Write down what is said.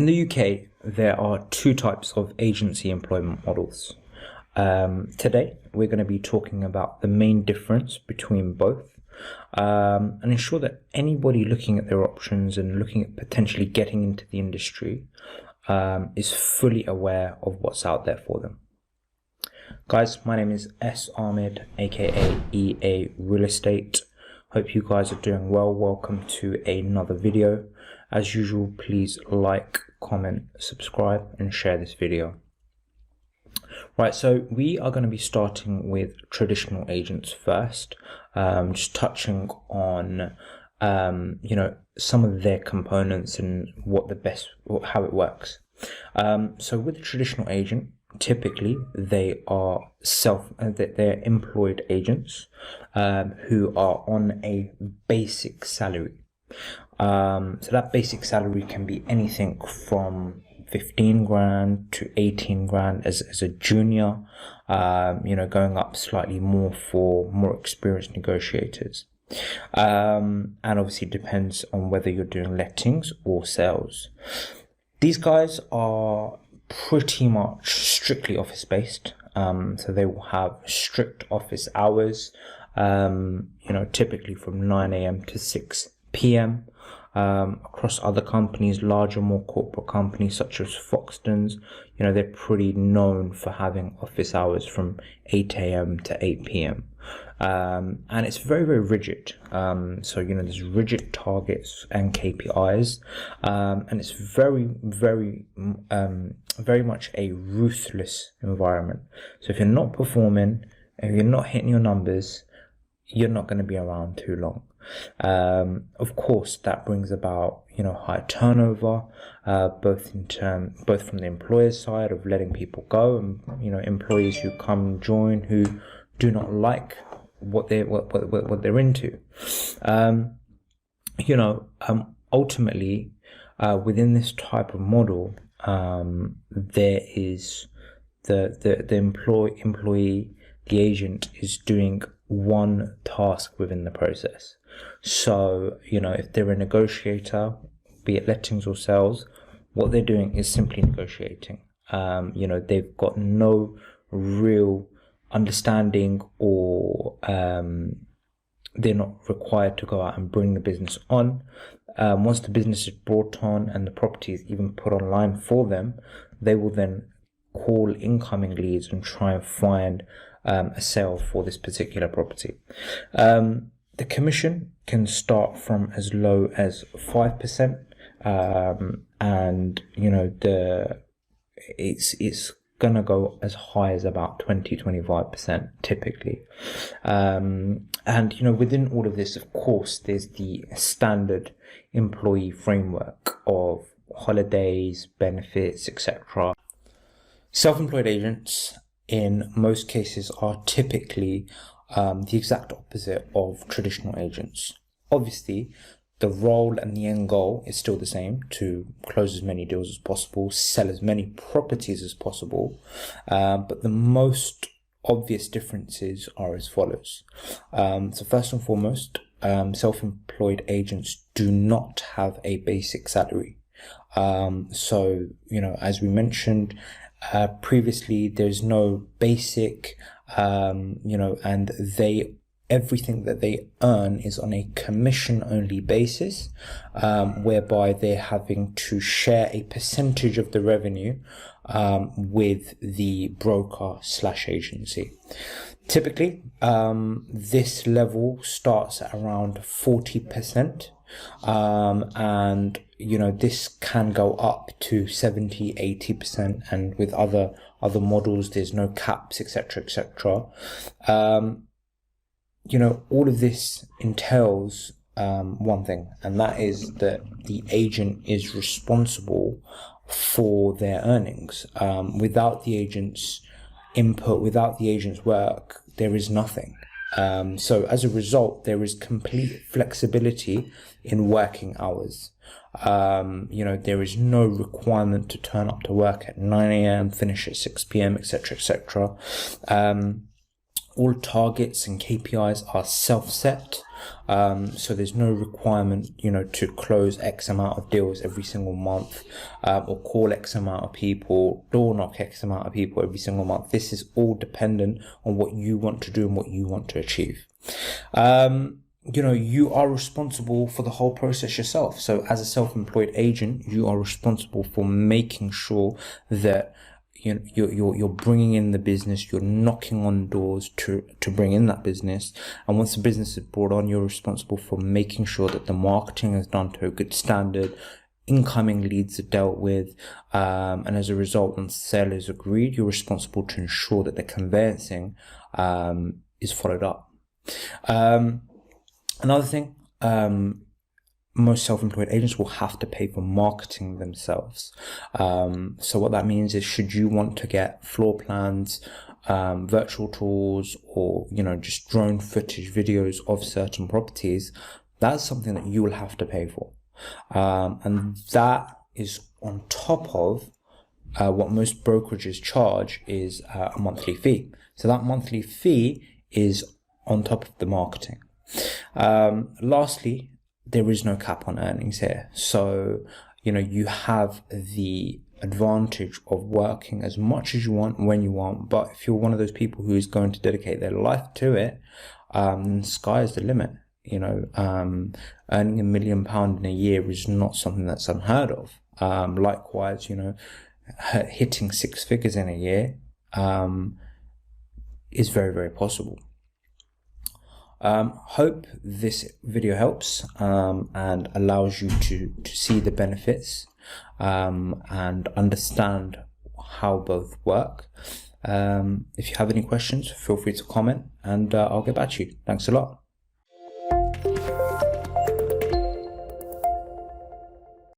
In the UK, there are two types of agency employment models. Today, we're going to be talking about the main difference between both and ensure that anybody looking at their options and looking at potentially getting into the industry is fully aware of what's out there for them. Guys, my name is S. Ahmed, aka EA Real Estate. Hope you guys are doing well. Welcome to another video. As usual, please like, comment, subscribe, and share this video. Right, so we are going to be starting with traditional agents first, just touching on some of their components and how it works. So with a traditional agent, typically they are they're employed agents who are on a basic salary. So that basic salary can be anything from 15 grand to 18 grand as a junior, going up slightly more for more experienced negotiators. And obviously depends on whether you're doing lettings or sales. These guys are pretty much strictly office based. So they will have strict office hours, typically from 9 a.m. to 6 p.m. Across other companies, larger, more corporate companies such as Foxtons, they're pretty known for having office hours from 8 a.m. to 8 p.m. And it's very, very rigid. So, there's rigid targets and KPIs, and it's very, very, very much a ruthless environment. So if you're not performing, if you're not hitting your numbers, you're not going to be around too long. Of course, that brings about high turnover, both from the employer's side of letting people go, and employees who come and join who do not like what they're into. Ultimately, within this type of model, there is the employee, the agent is doing one task within the process. So, if they're a negotiator, be it lettings or sales, what they're doing is simply negotiating. They've got no real understanding or they're not required to go out and bring the business on. Once the business is brought on and the property is even put online for them, they will then call incoming leads and try and find a sale for this particular property. The commission can start from as low as 5%, and it's gonna go as high as about 20-25% typically. And within all of this, of course, there's the standard employee framework of holidays, benefits, etc. Self-employed agents in most cases are typically the exact opposite of traditional agents. Obviously, the role and the end goal is still the same: to close as many deals as possible, sell as many properties as possible. But the most obvious differences are as follows. So first and foremost, self-employed agents do not have a basic salary. So, as we mentioned previously, there's no basic, and everything that they earn is on a commission only basis, whereby they're having to share a percentage of the revenue with the broker / agency. Typically, this level starts at around 40%, and this can go up to 70-80%, and with other models there's no caps, etc. All of this entails one thing, and that is that the agent is responsible for their earnings. Without the agent's input, without the agent's work, there is nothing. So as a result, there is complete flexibility in working hours. There is no requirement to turn up to work at 9 a.m, finish at 6 p.m, etc. All targets and KPIs are self-set. So there's no requirement, to close X amount of deals every single month, or call X amount of people, door knock X amount of people every single month. This is all dependent on what you want to do and what you want to achieve. You are responsible for the whole process yourself. So as a self-employed agent, you are responsible for making sure that you're bringing in the business, you're knocking on doors to bring in that business. And once the business is brought on, you're responsible for making sure that the marketing is done to a good standard, incoming leads are dealt with, and as a result, once the sale is agreed, you're responsible to ensure that the conveyancing is followed up. Another thing, most self-employed agents will have to pay for marketing themselves. So what that means is, should you want to get floor plans, virtual tours, or just drone footage videos of certain properties, that's something that you will have to pay for, and that is on top of what most brokerages charge is a monthly fee. So that monthly fee is on top of the marketing. Lastly, there is no cap on earnings here. So, you have the advantage of working as much as you want when you want. But if you're one of those people who is going to dedicate their life to it, sky is the limit. Earning £1 million in a year is not something that's unheard of. Likewise, hitting 6 figures in a year is very, very possible. Hope this video helps and allows you to see the benefits and understand how both work. If you have any questions, feel free to comment, and I'll get back to you. Thanks a lot.